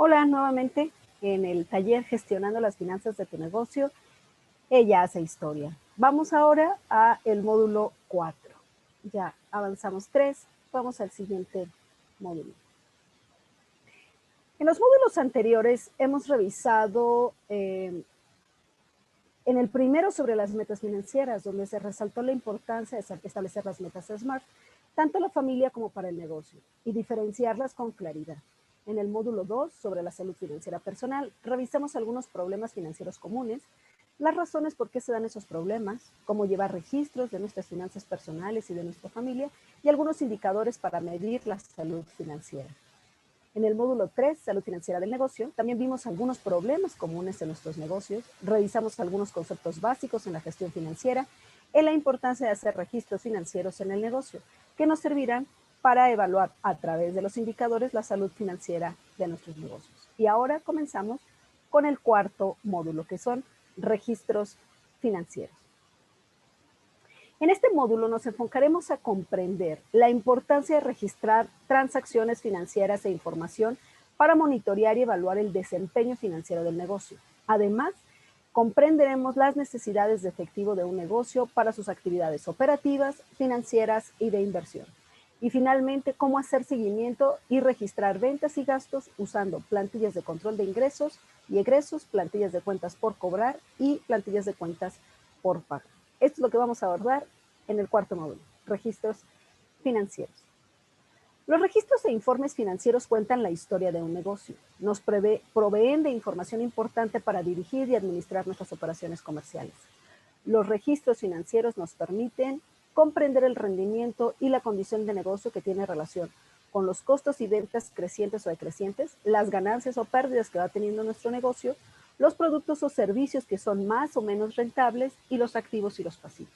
Hola, nuevamente en el taller Gestionando las finanzas de tu negocio. Ella hace historia. Vamos ahora a el módulo 4. Ya avanzamos 3, vamos al siguiente módulo. En los módulos anteriores hemos revisado en el primero sobre las metas financieras, donde se resaltó la importancia de establecer las metas SMART, tanto la familia como para el negocio, y diferenciarlas con claridad. En el módulo 2, sobre la salud financiera personal, revisamos algunos problemas financieros comunes, las razones por qué se dan esos problemas, cómo llevar registros de nuestras finanzas personales y de nuestra familia, y algunos indicadores para medir la salud financiera. En el módulo 3, Salud Financiera del Negocio, también vimos algunos problemas comunes en nuestros negocios, revisamos algunos conceptos básicos en la gestión financiera y la importancia de hacer registros financieros en el negocio, que nos servirán para evaluar a través de los indicadores la salud financiera de nuestros negocios. Y ahora comenzamos con el cuarto módulo, que son registros financieros. En este módulo nos enfocaremos a comprender la importancia de registrar transacciones financieras e información para monitorear y evaluar el desempeño financiero del negocio. Además, comprenderemos las necesidades de efectivo de un negocio para sus actividades operativas, financieras y de inversión. Y finalmente, cómo hacer seguimiento y registrar ventas y gastos usando plantillas de control de ingresos y egresos, plantillas de cuentas por cobrar y plantillas de cuentas por pagar. Esto es lo que vamos a abordar en el cuarto módulo, registros financieros. Los registros e informes financieros cuentan la historia de un negocio. Nos proveen de información importante para dirigir y administrar nuestras operaciones comerciales. Los registros financieros nos permiten comprender el rendimiento y la condición de negocio que tiene relación con los costos y ventas crecientes o decrecientes, las ganancias o pérdidas que va teniendo nuestro negocio, los productos o servicios que son más o menos rentables y los activos y los pasivos.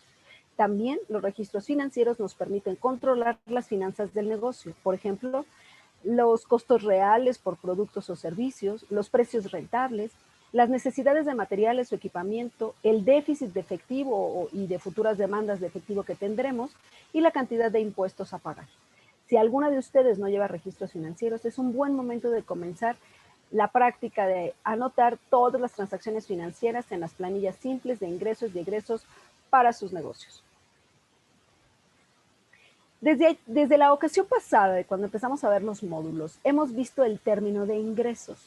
También los registros financieros nos permiten controlar las finanzas del negocio, por ejemplo, los costos reales por productos o servicios, los precios rentables, las necesidades de materiales o equipamiento, el déficit de efectivo y de futuras demandas de efectivo que tendremos y la cantidad de impuestos a pagar. Si alguna de ustedes no lleva registros financieros, es un buen momento de comenzar la práctica de anotar todas las transacciones financieras en las planillas simples de ingresos y egresos para sus negocios. Desde la ocasión pasada, cuando empezamos a ver los módulos, hemos visto el término de ingresos,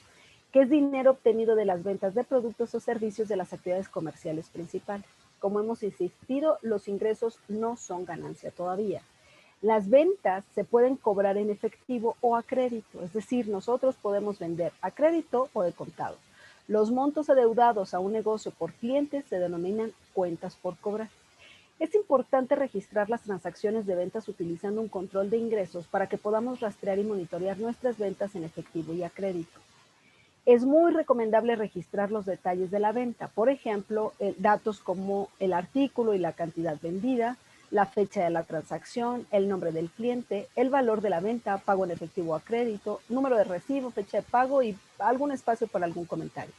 que es dinero obtenido de las ventas de productos o servicios de las actividades comerciales principales. Como hemos insistido, los ingresos no son ganancia todavía. Las ventas se pueden cobrar en efectivo o a crédito, es decir, nosotros podemos vender a crédito o de contado. Los montos adeudados a un negocio por clientes se denominan cuentas por cobrar. Es importante registrar las transacciones de ventas utilizando un control de ingresos para que podamos rastrear y monitorear nuestras ventas en efectivo y a crédito. Es muy recomendable registrar los detalles de la venta, por ejemplo, datos como el artículo y la cantidad vendida, la fecha de la transacción, el nombre del cliente, el valor de la venta, pago en efectivo o a crédito, número de recibo, fecha de pago y algún espacio para algún comentario.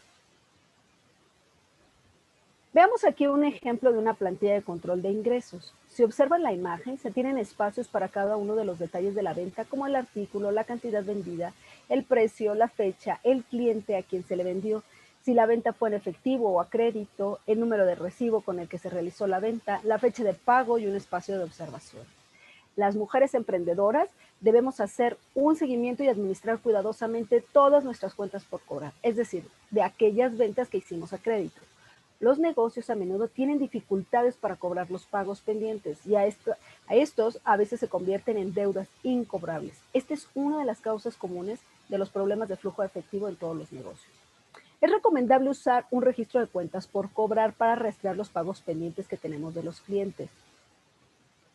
Veamos aquí un ejemplo de una plantilla de control de ingresos. Si observan la imagen, se tienen espacios para cada uno de los detalles de la venta, como el artículo, la cantidad vendida, el precio, la fecha, el cliente a quien se le vendió, si la venta fue en efectivo o a crédito, el número de recibo con el que se realizó la venta, la fecha de pago y un espacio de observación. Las mujeres emprendedoras debemos hacer un seguimiento y administrar cuidadosamente todas nuestras cuentas por cobrar, es decir, de aquellas ventas que hicimos a crédito. Los negocios a menudo tienen dificultades para cobrar los pagos pendientes y a estos a veces se convierten en deudas incobrables. Esta es una de las causas comunes de los problemas de flujo de efectivo en todos los negocios. Es recomendable usar un registro de cuentas por cobrar para rastrear los pagos pendientes que tenemos de los clientes.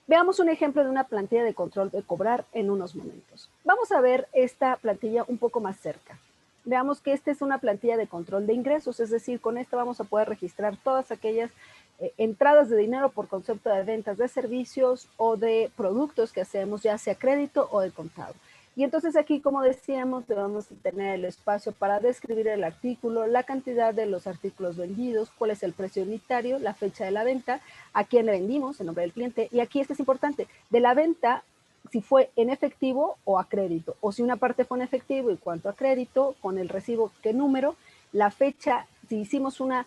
Veamos un ejemplo de una plantilla de control de cobrar en unos momentos. Vamos a ver esta plantilla un poco más cerca. Veamos que esta es una plantilla de control de ingresos, es decir, con esta vamos a poder registrar todas aquellas entradas de dinero por concepto de ventas de servicios o de productos que hacemos, ya sea crédito o de contado. Y entonces aquí, como decíamos, debemos tener el espacio para describir el artículo, la cantidad de los artículos vendidos, cuál es el precio unitario, la fecha de la venta, a quién le vendimos, el nombre del cliente. Y aquí esto es importante, de la venta si fue en efectivo o a crédito, o si una parte fue en efectivo y cuánto a crédito, con el recibo qué número, la fecha, si hicimos una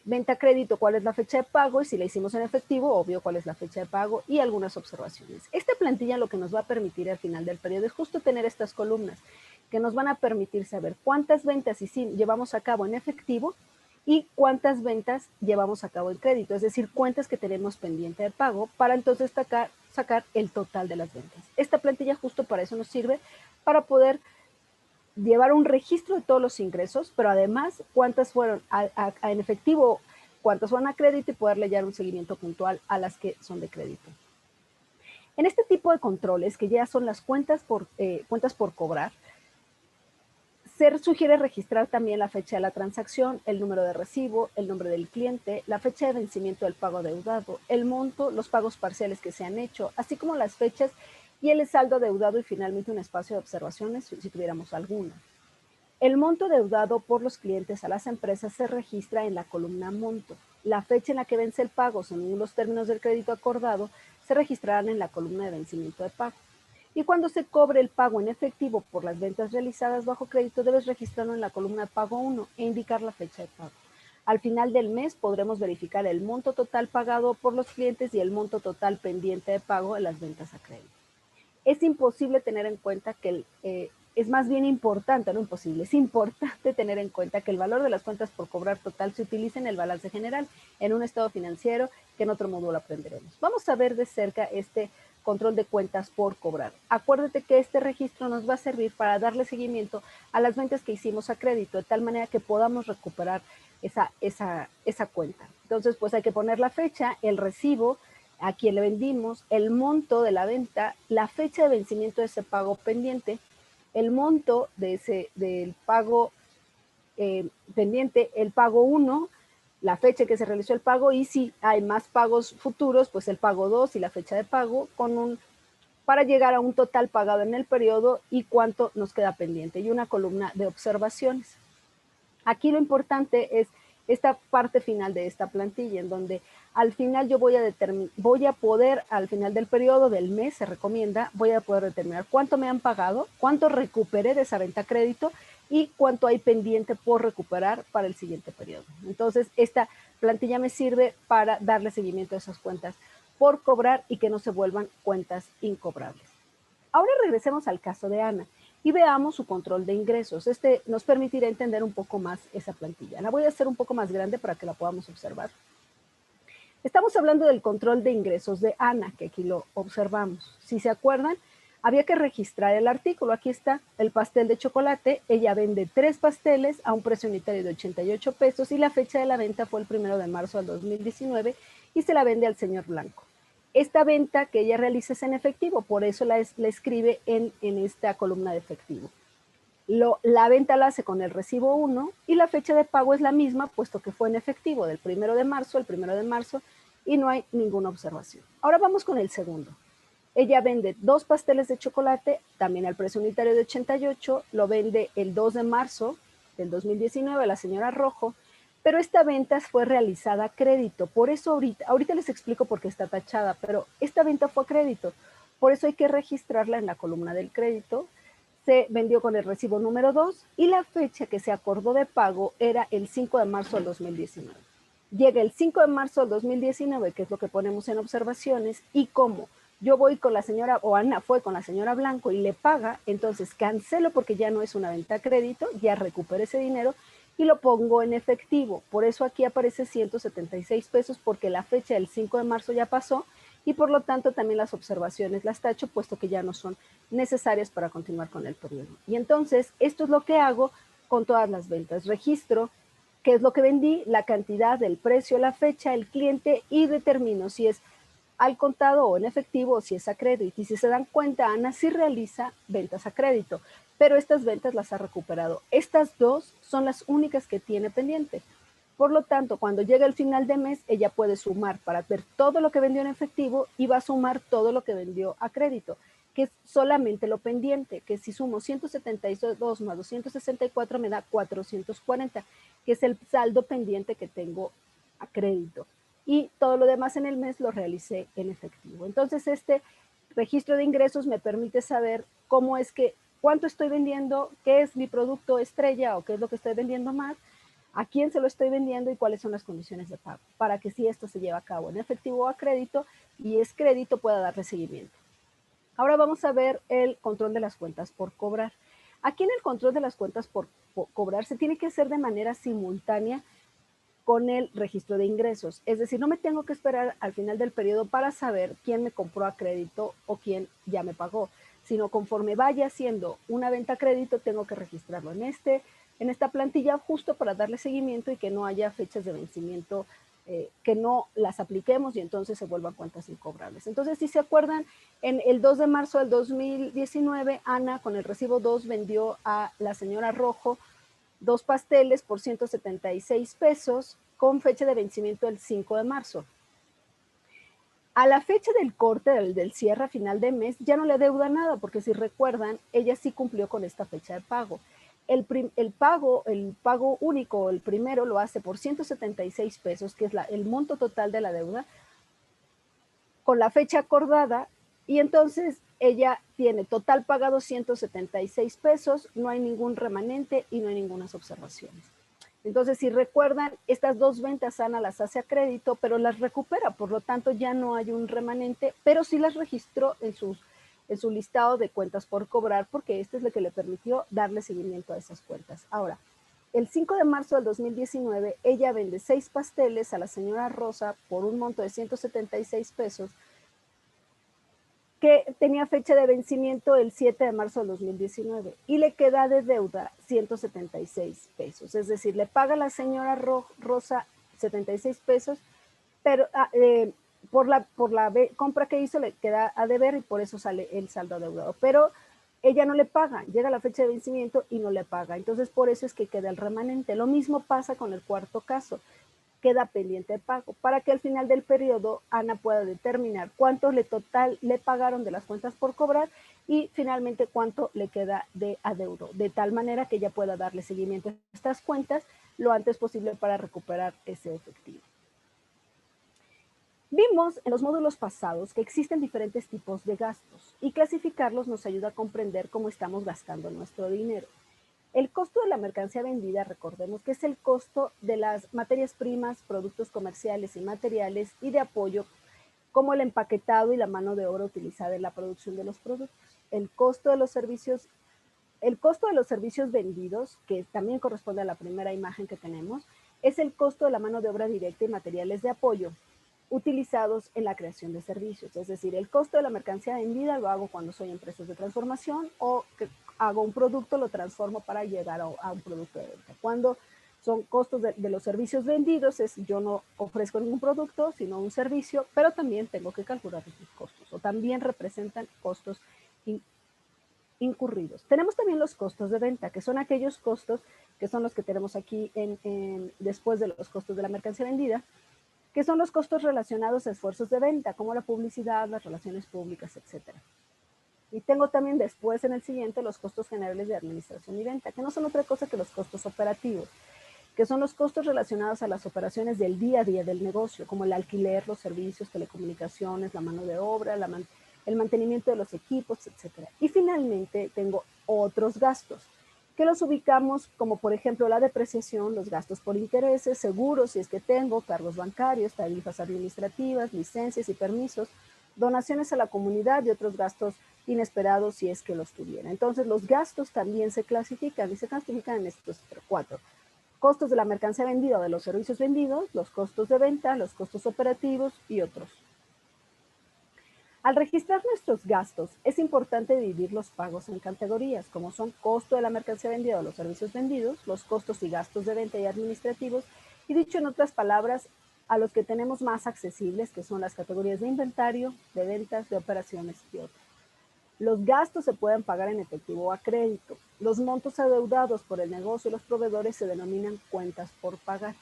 venta a crédito, cuál es la fecha de pago, y si la hicimos en efectivo, obvio cuál es la fecha de pago, y algunas observaciones. Esta plantilla lo que nos va a permitir al final del periodo es justo tener estas columnas que nos van a permitir saber cuántas ventas llevamos a cabo en efectivo y cuántas ventas llevamos a cabo en crédito, es decir, cuentas que tenemos pendiente de pago para entonces sacar el total de las ventas. Esta plantilla justo para eso nos sirve, para poder llevar un registro de todos los ingresos, pero además cuántas fueron en efectivo, cuántas fueron a crédito y poderle dar un seguimiento puntual a las que son de crédito. En este tipo de controles, que ya son las cuentas por cobrar, se sugiere registrar también la fecha de la transacción, el número de recibo, el nombre del cliente, la fecha de vencimiento del pago adeudado, el monto, los pagos parciales que se han hecho, así como las fechas y el saldo adeudado y finalmente un espacio de observaciones si tuviéramos alguna. El monto deudado por los clientes a las empresas se registra en la columna monto. La fecha en la que vence el pago según los términos del crédito acordado se registrarán en la columna de vencimiento de pago. Y cuando se cobre el pago en efectivo por las ventas realizadas bajo crédito, debes registrarlo en la columna de pago 1 e indicar la fecha de pago. Al final del mes podremos verificar el monto total pagado por los clientes y el monto total pendiente de pago en las ventas a crédito. Es imposible tener en cuenta que es más bien importante, no imposible, es importante tener en cuenta que el valor de las cuentas por cobrar total se utiliza en el balance general, en un estado financiero, que en otro módulo aprenderemos. Vamos a ver de cerca este control de cuentas por cobrar. Acuérdate que este registro nos va a servir para darle seguimiento a las ventas que hicimos a crédito, de tal manera que podamos recuperar esa cuenta. Entonces, pues hay que poner la fecha, el recibo, a quien le vendimos, el monto de la venta, la fecha de vencimiento de ese pago pendiente, el monto del pago pendiente, el pago 1, la fecha que se realizó el pago, y si hay más pagos futuros, pues el pago 2 y la fecha de pago para llegar a un total pagado en el periodo y cuánto nos queda pendiente, y una columna de observaciones. Aquí lo importante es esta parte final de esta plantilla, en donde al final yo voy a poder, al final del periodo del mes, se recomienda, voy a poder determinar cuánto me han pagado, cuánto recuperé de esa venta a crédito y cuánto hay pendiente por recuperar para el siguiente periodo. Entonces, esta plantilla me sirve para darle seguimiento a esas cuentas por cobrar y que no se vuelvan cuentas incobrables. Ahora regresemos al caso de Ana y veamos su control de ingresos. Este nos permitirá entender un poco más esa plantilla. La voy a hacer un poco más grande para que la podamos observar. Estamos hablando del control de ingresos de Ana, que aquí lo observamos. Si se acuerdan, había que registrar el artículo. Aquí está el pastel de chocolate. Ella vende 3 pasteles a un precio unitario de 88 pesos y la fecha de la venta fue el 1 de marzo del 2019 y se la vende al señor Blanco. Esta venta que ella realiza es en efectivo, por eso la escribe en esta columna de efectivo. La venta la hace con el recibo 1 y la fecha de pago es la misma, puesto que fue en efectivo, del 1 de marzo al 1 de marzo, y no hay ninguna observación. Ahora vamos con el segundo. Ella vende 2 pasteles de chocolate, también al precio unitario de 88, lo vende el 2 de marzo del 2019 a la señora Rojo, pero esta venta fue realizada a crédito. Por eso ahorita les explico por qué está tachada, pero esta venta fue a crédito. Por eso hay que registrarla en la columna del crédito. Se vendió con el recibo número 2 y la fecha que se acordó de pago era el 5 de marzo del 2019. Llega el 5 de marzo del 2019, que es lo que ponemos en observaciones, y como yo voy con la señora, o Ana fue con la señora Blanco y le paga, entonces cancelo porque ya no es una venta a crédito, ya recuperé ese dinero y lo pongo en efectivo. Por eso aquí aparece 176 pesos porque la fecha del 5 de marzo ya pasó y por lo tanto también las observaciones las tacho, puesto que ya no son necesarias para continuar con el periodo. Y entonces esto es lo que hago con todas las ventas. Registro qué es lo que vendí, la cantidad, el precio, la fecha, el cliente y determino si es al contado o en efectivo o si es a crédito. Y si se dan cuenta, Ana sí realiza ventas a crédito, pero estas ventas las ha recuperado. Estas dos son las únicas que tiene pendiente. Por lo tanto, cuando llega el final de mes, ella puede sumar para ver todo lo que vendió en efectivo y va a sumar todo lo que vendió a crédito, que es solamente lo pendiente, que si sumo 172 más 264 me da 440, que es el saldo pendiente que tengo a crédito. Y todo lo demás en el mes lo realicé en efectivo. Entonces, este registro de ingresos me permite saber cómo es que, cuánto estoy vendiendo, qué es mi producto estrella o qué es lo que estoy vendiendo más, a quién se lo estoy vendiendo y cuáles son las condiciones de pago, para que si esto se lleva a cabo en efectivo o a crédito y es crédito pueda darle seguimiento. Ahora vamos a ver el control de las cuentas por cobrar. Aquí en el control de las cuentas por cobrar se tiene que hacer de manera simultánea con el registro de ingresos. Es decir, no me tengo que esperar al final del periodo para saber quién me compró a crédito o quién ya me pagó, sino conforme vaya haciendo una venta a crédito, tengo que registrarlo en esta plantilla justo para darle seguimiento y que no haya fechas de vencimiento que no las apliquemos y entonces se vuelvan cuentas incobrables. Entonces, si se acuerdan, en el 2 de marzo del 2019, Ana con el recibo 2 vendió a la señora Rojo 2 pasteles por 176 pesos con fecha de vencimiento el 5 de marzo. A la fecha del corte, del cierre a final de mes, ya no le deuda nada, porque si recuerdan, ella sí cumplió con esta fecha de pago. El pago único, el primero, lo hace por 176 pesos, que es el monto total de la deuda, con la fecha acordada, y entonces ella tiene total pagado 176 pesos, no hay ningún remanente y no hay ninguna observaciones. Entonces, si recuerdan, estas dos ventas Ana las hace a crédito, pero las recupera, por lo tanto ya no hay un remanente, pero sí las registró en su listado de cuentas por cobrar, porque este es lo que le permitió darle seguimiento a esas cuentas. Ahora, el 5 de marzo del 2019, ella vende 6 pasteles a la señora Rosa por un monto de 176 pesos, que tenía fecha de vencimiento el 7 de marzo del 2019 y le queda de deuda 176 pesos. Es decir, le paga la señora Rosa 76 pesos, pero por la compra que hizo le queda a deber y por eso sale el saldo adeudado. Pero ella no le paga, llega la fecha de vencimiento y no le paga. Entonces, por eso es que queda el remanente. Lo mismo pasa con el cuarto caso, queda pendiente de pago, para que al final del periodo Ana pueda determinar cuánto le pagaron de las cuentas por cobrar y finalmente cuánto le queda de adeudo, de tal manera que ella pueda darle seguimiento a estas cuentas lo antes posible para recuperar ese efectivo. Vimos en los módulos pasados que existen diferentes tipos de gastos y clasificarlos nos ayuda a comprender cómo estamos gastando nuestro dinero. El costo de la mercancía vendida, recordemos que es el costo de las materias primas, productos comerciales y materiales y de apoyo, como el empaquetado y la mano de obra utilizada en la producción de los productos. El costo de los servicios vendidos, que también corresponde a la primera imagen que tenemos, es el costo de la mano de obra directa y materiales de apoyo utilizados en la creación de servicios. Es decir, el costo de la mercancía vendida lo hago cuando soy empresas de transformación o que hago un producto, lo transformo para llegar a un producto de venta. Cuando son costos de los servicios vendidos, yo no ofrezco ningún producto, sino un servicio, pero también tengo que calcular esos costos o también representan costos incurridos. Tenemos también los costos de venta, que son aquellos costos que son los que tenemos aquí después de los costos de la mercancía vendida, que son los costos relacionados a esfuerzos de venta, como la publicidad, las relaciones públicas, etc. Y tengo también después en el siguiente los costos generales de administración y venta, que no son otra cosa que los costos operativos, que son los costos relacionados a las operaciones del día a día del negocio, como el alquiler, los servicios, telecomunicaciones, la mano de obra, el mantenimiento de los equipos, etc. Y finalmente tengo otros gastos, que los ubicamos como por ejemplo la depreciación, los gastos por intereses, seguros si es que tengo, cargos bancarios, tarifas administrativas, licencias y permisos, donaciones a la comunidad y otros gastos inesperados si es que los tuviera. Entonces los gastos también se clasifican y se clasifican en estos 4. Costos de la mercancía vendida o de los servicios vendidos, los costos de venta, los costos operativos y otros. Al registrar nuestros gastos, es importante dividir los pagos en categorías, como son costo de la mercancía vendida o los servicios vendidos, los costos y gastos de venta y administrativos, y dicho en otras palabras, a los que tenemos más accesibles, que son las categorías de inventario, de ventas, de operaciones y otros. Los gastos se pueden pagar en efectivo o a crédito. Los montos adeudados por el negocio y los proveedores se denominan cuentas por pagar.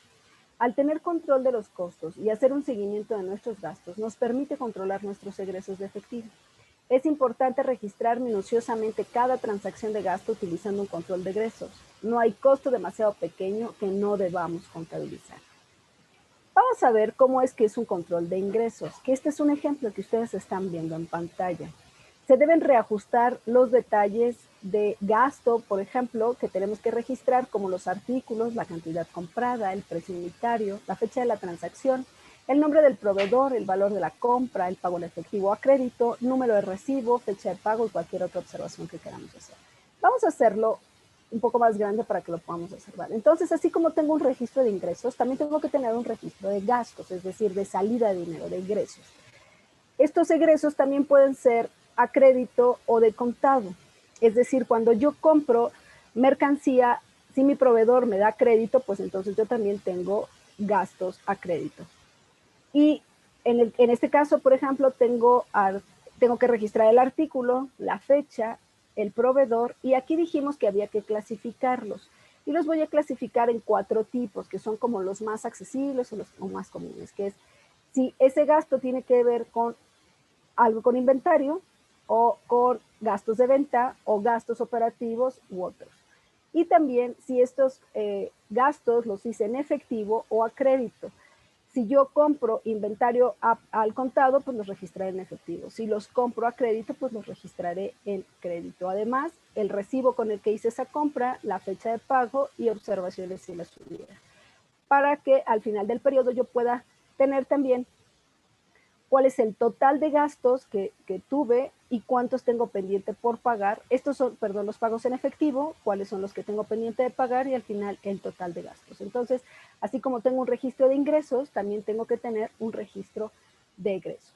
Al tener control de los costos y hacer un seguimiento de nuestros gastos, nos permite controlar nuestros egresos de efectivo. Es importante registrar minuciosamente cada transacción de gasto utilizando un control de egresos. No hay costo demasiado pequeño que no debamos contabilizar. Vamos a ver cómo es que es un control de ingresos, que este es un ejemplo que ustedes están viendo en pantalla. se deben reajustar los detalles de gasto, por ejemplo, que tenemos que registrar, como los artículos, la cantidad comprada, el precio unitario, la fecha de la transacción, el nombre del proveedor, el valor de la compra, el pago en efectivo o a crédito, número de recibo, fecha de pago y cualquier otra observación que queramos hacer. Vamos a hacerlo un poco más grande para que lo podamos observar. Entonces, así como tengo un registro de ingresos, también tengo que tener un registro de gastos, es decir, de salida de dinero, de ingresos. Estos egresos también pueden ser a crédito o de contado. Es decir, cuando yo compro mercancía, si mi proveedor me da crédito, pues entonces yo también tengo gastos a crédito. Y en este caso, por ejemplo, tengo que registrar el artículo, la fecha, el proveedor, y aquí dijimos que había que clasificarlos. Y los voy a clasificar en 4 tipos, que son como los más accesibles o los más comunes, que es si ese gasto tiene que ver con algo con inventario o con gastos de venta o gastos operativos u otros. Y también si estos gastos los hice en efectivo o a crédito. Si yo compro inventario al contado, pues los registraré en efectivo. Si los compro a crédito, pues los registraré en crédito. Además, el recibo con el que hice esa compra, la fecha de pago y observaciones si las hubiera. Para que al final del periodo yo pueda tener también cuál es el total de gastos que tuve y cuántos tengo pendiente por pagar. Estos son, perdón, los pagos en efectivo, cuáles son los que tengo pendiente de pagar y al final el total de gastos. Entonces, así como tengo un registro de ingresos, también tengo que tener un registro de egresos.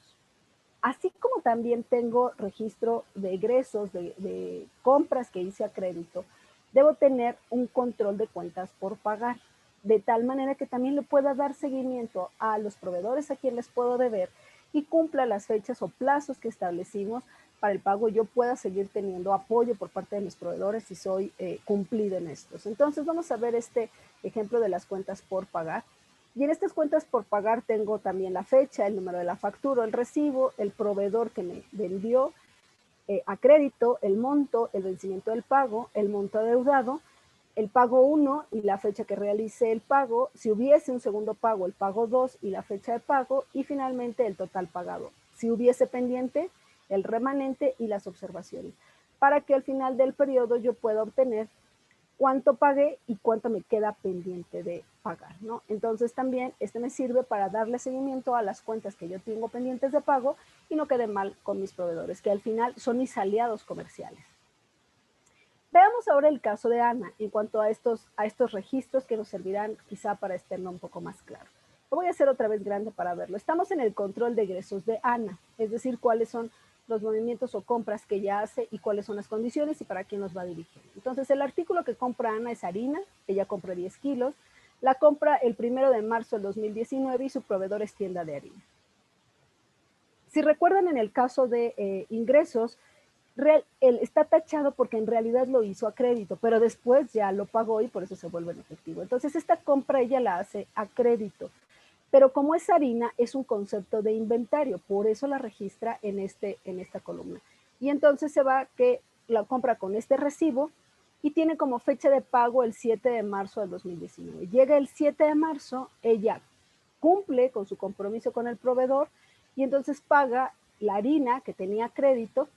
Así como también tengo registro de egresos, de compras que hice a crédito, debo tener un control de cuentas por pagar, de tal manera que también le pueda dar seguimiento a los proveedores a quienes les puedo deber y cumpla las fechas o plazos que establecimos para el pago, yo pueda seguir teniendo apoyo por parte de mis proveedores si soy cumplido en estos. Entonces vamos a ver este ejemplo de las cuentas por pagar. Y en estas cuentas por pagar tengo también la fecha, el número de la factura, el recibo, el proveedor que me vendió a crédito, el monto, el vencimiento del pago, el monto adeudado, el pago 1 y la fecha que realicé el pago, si hubiese un segundo pago, el pago 2 y la fecha de pago, y finalmente el total pagado. Si hubiese pendiente, el remanente y las observaciones, para que al final del periodo yo pueda obtener cuánto pagué y cuánto me queda pendiente de pagar, ¿no? Entonces también me sirve para darle seguimiento a las cuentas que yo tengo pendientes de pago y no quede mal con mis proveedores, que al final son mis aliados comerciales. Veamos ahora el caso de Ana en cuanto a estos registros que nos servirán quizá para tenerlo un poco más claro. Lo voy a hacer otra vez grande para verlo. Estamos en el control de egresos de Ana, es decir, cuáles son los movimientos o compras que ella hace y cuáles son las condiciones y para quién nos va dirigiendo. Entonces, el artículo que compra Ana es harina, ella compra 10 kilos, la compra el 1 de marzo del 2019 y su proveedor es tienda de harina. Si recuerdan en el caso de ingresos, él está tachado porque en realidad lo hizo a crédito, pero después ya lo pagó y por eso se vuelve en efectivo. Entonces, esta compra ella la hace a crédito. Pero como es harina, es un concepto de inventario, por eso la registra en esta columna. Y entonces se va que la compra con este recibo y tiene como fecha de pago el 7 de marzo del 2019. Llega el 7 de marzo, ella cumple con su compromiso con el proveedor y entonces paga la harina que tenía crédito,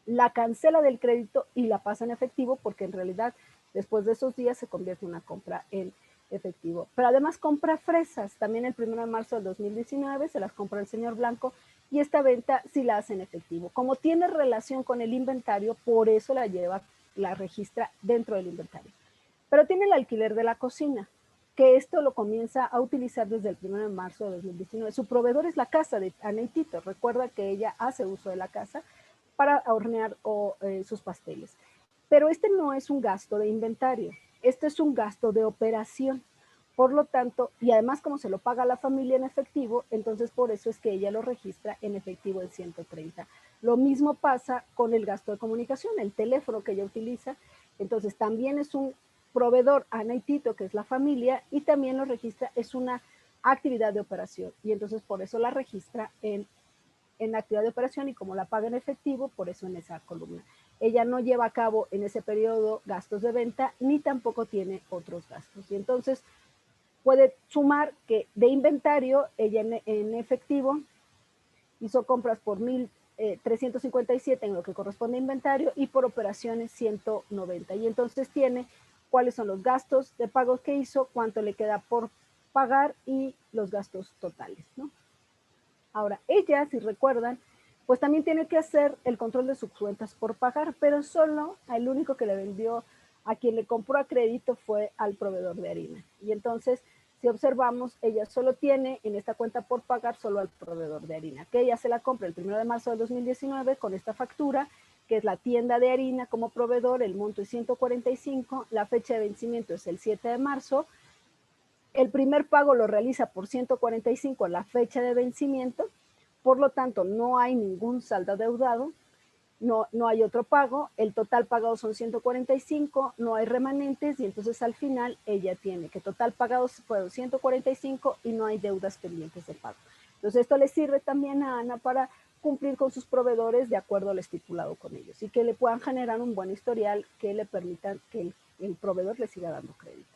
la cancela del crédito y la pasa en efectivo porque en realidad después de esos días se convierte en una compra en efectivo. Pero además compra fresas, también el 1 de marzo del 2019 se las compra el señor Blanco y esta venta sí la hace en efectivo. Como tiene relación con el inventario, por eso la registra dentro del inventario. Pero tiene el alquiler de la cocina, que esto lo comienza a utilizar desde el 1 de marzo de 2019. Su proveedor es la casa de Ana y Tito. Recuerda que ella hace uso de la casa para hornear sus pasteles. Pero este no es un gasto de inventario, este es un gasto de operación. Por lo tanto, y además como se lo paga a la familia en efectivo, entonces por eso es que ella lo registra en efectivo en 130. Lo mismo pasa con el gasto de comunicación, el teléfono que ella utiliza. Entonces también es un proveedor Ana y Tito, que es la familia, y también lo registra, es una actividad de operación. Y entonces por eso la registra en actividad de operación y como la paga en efectivo, por eso en esa columna. Ella no lleva a cabo en ese periodo gastos de venta ni tampoco tiene otros gastos. Y entonces puede sumar que de inventario ella en efectivo hizo compras por 1,000 357 en lo que corresponde a inventario y por operaciones 190. Y entonces tiene cuáles son los gastos de pagos que hizo, cuánto le queda por pagar y los gastos totales, ¿no? Ahora, ella, si recuerdan, pues también tiene que hacer el control de sus cuentas por pagar, pero solo el único que le vendió a quien le compró a crédito fue al proveedor de harina. Y entonces, si observamos, ella solo tiene en esta cuenta por pagar solo al proveedor de harina, que ella se la compra el 1 de marzo del 2019 con esta factura, que es la tienda de harina como proveedor, el monto es 145, la fecha de vencimiento es el 7 de marzo, el primer pago lo realiza por 145 la fecha de vencimiento, por lo tanto no hay ningún saldo adeudado, no hay otro pago, el total pagado son 145, no hay remanentes y entonces al final ella tiene que total pagado fueron 145 y no hay deudas pendientes de pago. Entonces esto le sirve también a Ana para cumplir con sus proveedores de acuerdo al estipulado con ellos y que le puedan generar un buen historial que le permitan que el proveedor le siga dando crédito.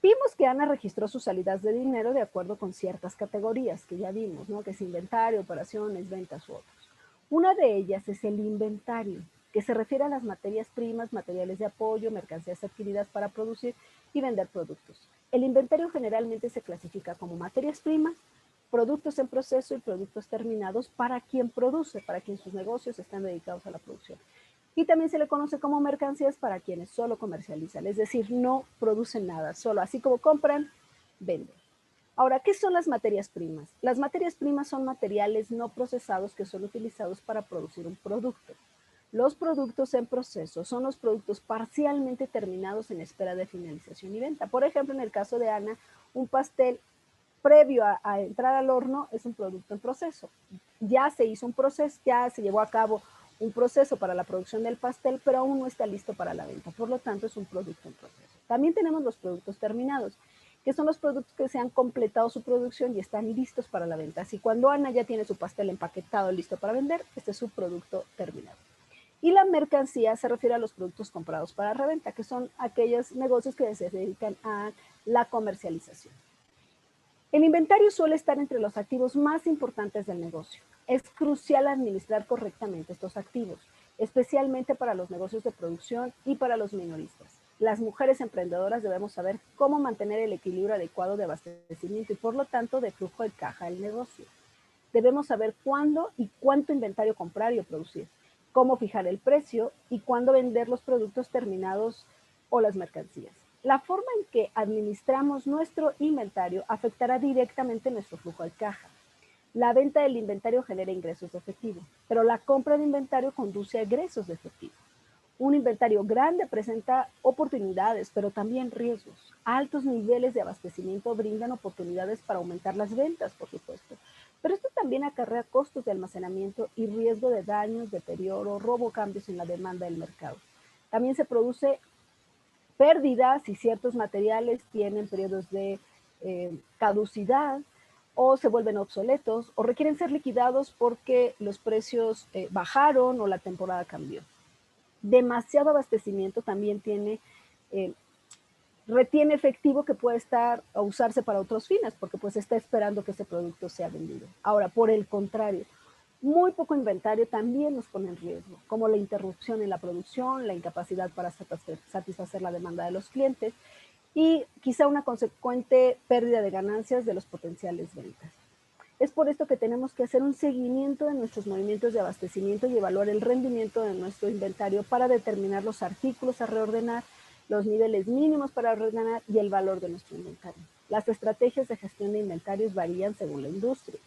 Vimos que Ana registró sus salidas de dinero de acuerdo con ciertas categorías que ya vimos, ¿no? Que es inventario, operaciones, ventas u otros. Una de ellas es el inventario, que se refiere a las materias primas, materiales de apoyo, mercancías adquiridas para producir y vender productos. El inventario generalmente se clasifica como materias primas, productos en proceso y productos terminados para quien produce, para quien sus negocios están dedicados a la producción. Y también se le conoce como mercancías para quienes solo comercializan, es decir, no producen nada, solo así como compran, venden. Ahora, ¿qué son las materias primas? Las materias primas son materiales no procesados que son utilizados para producir un producto. Los productos en proceso son los productos parcialmente terminados en espera de finalización y venta. Por ejemplo, en el caso de Ana, un pastel previo a entrar al horno es un producto en proceso. Ya se hizo un proceso, ya se llevó a cabo un proceso para la producción del pastel, pero aún no está listo para la venta. Por lo tanto, es un producto en proceso. También tenemos los productos terminados, que son los productos que se han completado su producción y están listos para la venta. Así cuando Ana ya tiene su pastel empaquetado, listo para vender, este es su producto terminado. Y la mercancía se refiere a los productos comprados para reventa, que son aquellos negocios que se dedican a la comercialización. El inventario suele estar entre los activos más importantes del negocio. Es crucial administrar correctamente estos activos, especialmente para los negocios de producción y para los minoristas. Las mujeres emprendedoras debemos saber cómo mantener el equilibrio adecuado de abastecimiento y por lo tanto de flujo de caja del negocio. Debemos saber cuándo y cuánto inventario comprar y producir, cómo fijar el precio y cuándo vender los productos terminados o las mercancías. La forma en que administramos nuestro inventario afectará directamente nuestro flujo de caja. La venta del inventario genera ingresos de efectivo, pero la compra de inventario conduce a egresos de efectivo. Un inventario grande presenta oportunidades, pero también riesgos. Altos niveles de abastecimiento brindan oportunidades para aumentar las ventas, por supuesto, pero esto también acarrea costos de almacenamiento y riesgo de daños, deterioro, robo, cambios en la demanda del mercado. También se produce pérdidas si ciertos materiales tienen periodos de caducidad o se vuelven obsoletos o requieren ser liquidados porque los precios bajaron o la temporada cambió. Demasiado abastecimiento también retiene efectivo que puede estar o usarse para otros fines porque pues está esperando que ese producto sea vendido. Ahora, por el contrario, muy poco inventario también nos pone en riesgo, como la interrupción en la producción, la incapacidad para satisfacer la demanda de los clientes y quizá una consecuente pérdida de ganancias de los potenciales ventas. Es por esto que tenemos que hacer un seguimiento de nuestros movimientos de abastecimiento y evaluar el rendimiento de nuestro inventario para determinar los artículos a reordenar, los niveles mínimos para reordenar y el valor de nuestro inventario. Las estrategias de gestión de inventarios varían según la industria,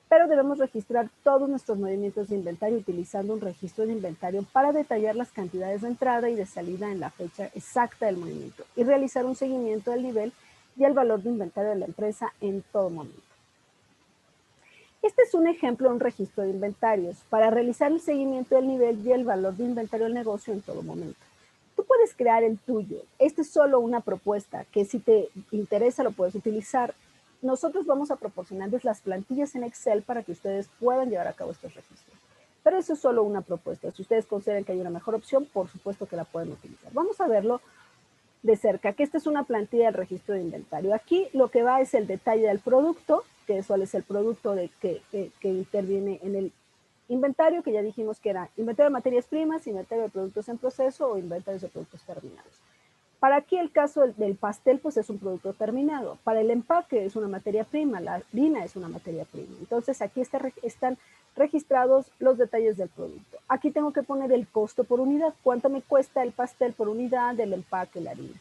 pero debemos registrar todos nuestros movimientos de inventario utilizando un registro de inventario para detallar las cantidades de entrada y de salida en la fecha exacta del movimiento y realizar un seguimiento del nivel y el valor de inventario de la empresa en todo momento. Este es un ejemplo de un registro de inventarios para realizar el seguimiento del nivel y el valor de inventario del negocio en todo momento. Tú puedes crear el tuyo. Esta es solo una propuesta que si te interesa lo puedes utilizar. Nosotros vamos a proporcionarles las plantillas en Excel para que ustedes puedan llevar a cabo estos registros. Pero eso es solo una propuesta. Si ustedes consideran que hay una mejor opción, por supuesto que la pueden utilizar. Vamos a verlo de cerca, que esta es una plantilla del registro de inventario. Aquí lo que va es el detalle del producto, que cuál es el producto que interviene en el inventario, que ya dijimos que era inventario de materias primas, inventario de productos en proceso o inventarios de productos terminados. Para aquí el caso del pastel, pues es un producto terminado. Para el empaque es una materia prima, la harina es una materia prima. Entonces aquí están registrados los detalles del producto. Aquí tengo que poner el costo por unidad, cuánto me cuesta el pastel por unidad, del empaque, la harina.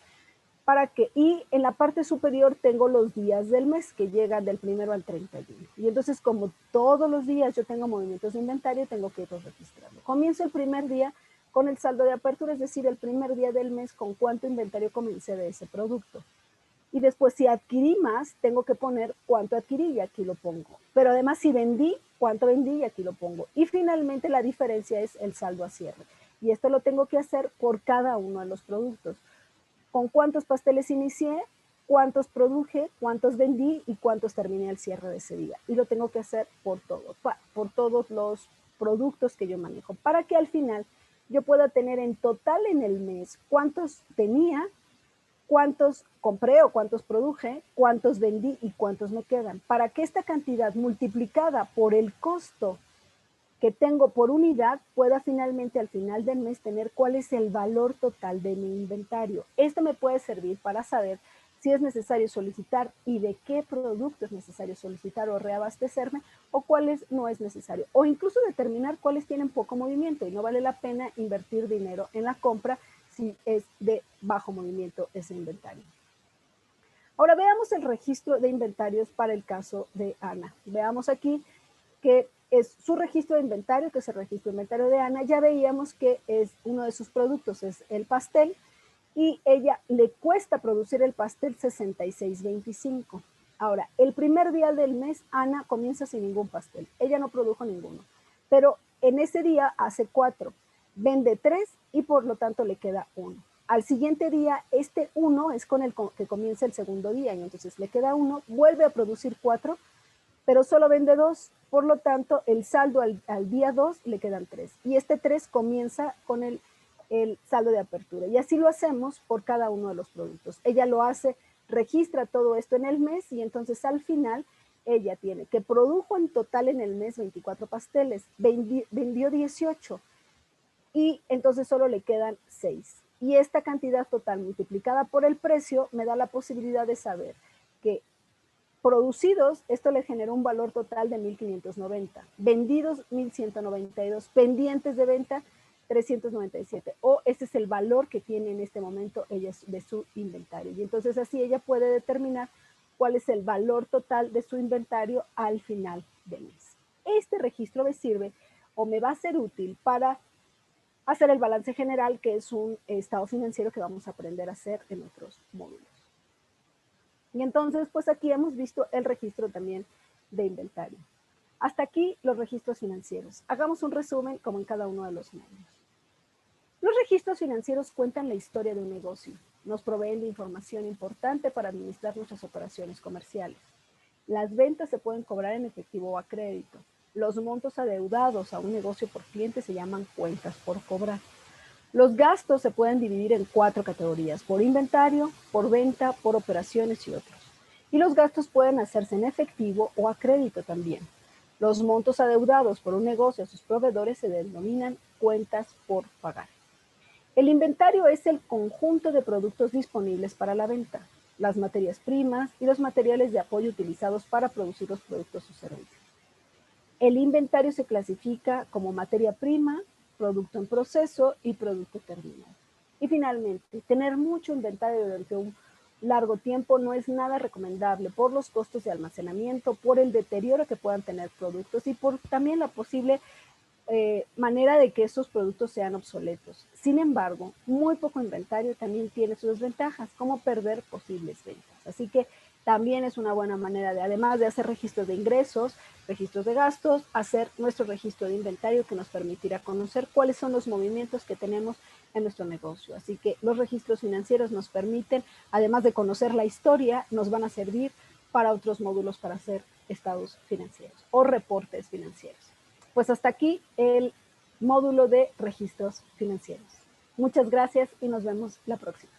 ¿Para qué? Y en la parte superior tengo los días del mes que llegan del 1 al 31. Y entonces, como todos los días yo tengo movimientos de inventario, tengo que irlos registrando. Comienzo el primer día con el saldo de apertura, es decir, el primer día del mes con cuánto inventario comencé de ese producto. Y después, si adquirí más, tengo que poner cuánto adquirí y aquí lo pongo. Pero además, si vendí, cuánto vendí y aquí lo pongo. Y finalmente, la diferencia es el saldo a cierre. Y esto lo tengo que hacer por cada uno de los productos. Con cuántos pasteles inicié, cuántos produje, cuántos vendí y cuántos terminé al cierre de ese día. Y lo tengo que hacer por todos los productos que yo manejo, para que al final yo pueda tener en total en el mes cuántos tenía, cuántos compré o cuántos produje, cuántos vendí y cuántos me quedan, para que esta cantidad multiplicada por el costo que tengo por unidad pueda finalmente al final del mes tener cuál es el valor total de mi inventario. Esto me puede servir para saber si es necesario solicitar y de qué producto es necesario solicitar o reabastecerme o cuáles no es necesario. O incluso determinar cuáles tienen poco movimiento y no vale la pena invertir dinero en la compra si es de bajo movimiento ese inventario. Ahora veamos el registro de inventarios para el caso de Ana. Veamos aquí que es su registro de inventario, que es el registro de inventario de Ana. Ya veíamos que es uno de sus productos, es el pastel, y ella le cuesta producir el pastel 66.25. Ahora, el primer día del mes, Ana comienza sin ningún pastel. Ella no produjo ninguno, pero en ese día hace 4, vende 3 y por lo tanto le queda 1. Al siguiente día, este 1 es con el que comienza el segundo día, y entonces le queda 1, vuelve a producir 4, pero solo vende 2, por lo tanto, el saldo al día 2 le quedan 3. Y este 3 comienza con el saldo de apertura. Y así lo hacemos por cada uno de los productos. Ella lo hace, registra todo esto en el mes y entonces al final ella tiene que produjo en total en el mes 24 pasteles, vendió 18 y entonces solo le quedan 6. Y esta cantidad total multiplicada por el precio me da la posibilidad de saber que producidos, esto le generó un valor total de 1.590, vendidos 1.192, pendientes de venta 397, o ese es el valor que tiene en este momento ella de su inventario. Y entonces así ella puede determinar cuál es el valor total de su inventario al final del mes. Este registro me sirve o me va a ser útil para hacer el balance general, que es un estado financiero que vamos a aprender a hacer en otros módulos. Y entonces, pues aquí hemos visto el registro también de inventario. Hasta aquí los registros financieros. Hagamos un resumen como en cada uno de los módulos. Los registros financieros cuentan la historia de un negocio. Nos proveen de información importante para administrar nuestras operaciones comerciales. Las ventas se pueden cobrar en efectivo o a crédito. Los montos adeudados a un negocio por cliente se llaman cuentas por cobrar. Los gastos se pueden dividir en 4 categorías: por inventario, por venta, por operaciones y otros. Y los gastos pueden hacerse en efectivo o a crédito también. Los montos adeudados por un negocio a sus proveedores se denominan cuentas por pagar. El inventario es el conjunto de productos disponibles para la venta, las materias primas y los materiales de apoyo utilizados para producir los productos o servicios. El inventario se clasifica como materia prima, producto en proceso y producto terminado. Y finalmente, tener mucho inventario durante un largo tiempo no es nada recomendable por los costos de almacenamiento, por el deterioro que puedan tener productos y por también la posible manera de que esos productos sean obsoletos. Sin embargo, muy poco inventario también tiene sus desventajas, como perder posibles ventas. Así que también es una buena manera de, además de hacer registros de ingresos, registros de gastos, hacer nuestro registro de inventario que nos permitirá conocer cuáles son los movimientos que tenemos en nuestro negocio. Así que los registros financieros nos permiten, además de conocer la historia, nos van a servir para otros módulos para hacer estados financieros o reportes financieros. Pues hasta aquí el módulo de registros financieros. Muchas gracias y nos vemos la próxima.